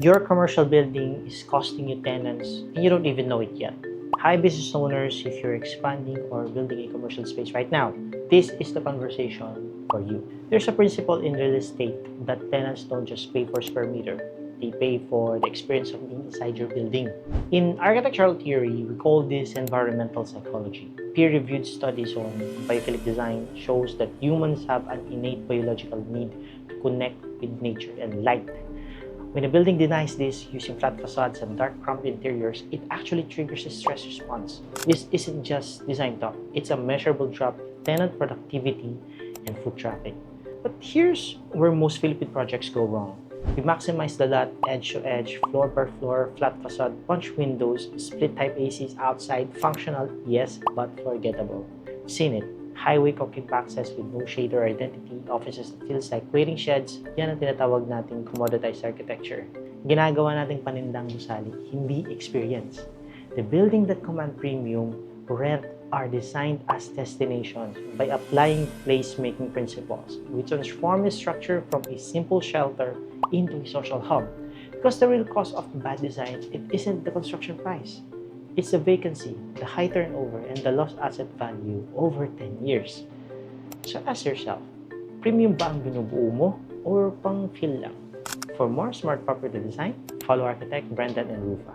Your commercial building is costing you tenants and you don't even know it yet. Hi business owners, if you're expanding or building a commercial space right now, this is the conversation for you. There's a principle in real estate that tenants don't just pay per square meter. They pay for the experience of being inside your building. In architectural theory, we call this environmental psychology. Peer-reviewed studies on biophilic design shows that humans have an innate biological need to connect with nature and light. When a building denies this using flat facades and dark cramped interiors, it actually triggers a stress response. This isn't just design talk, it's a measurable drop in tenant productivity and foot traffic. But here's where most Philippine projects go wrong. We maximize the lot edge to edge, floor per floor, flat facade, punch windows, split type ACs outside, functional, yes, but forgettable. Seen it. Highway concrete boxes with no shade or identity, offices that feels like waiting sheds, yan ang tinatawag nating commoditized architecture. Ginagawa nating panindang gusali, hindi experience. The building that command premium rent are designed as destinations by applying place-making principles. We transform a structure from a simple shelter into a social hub. Because the real cost of bad design, it isn't the construction price. It's the vacancy, the high turnover, and the lost asset value over 10 years. So ask yourself, premium ba ang binubuo mo or pang feel lang? For more smart property design, follow architect Brendan and Rufa.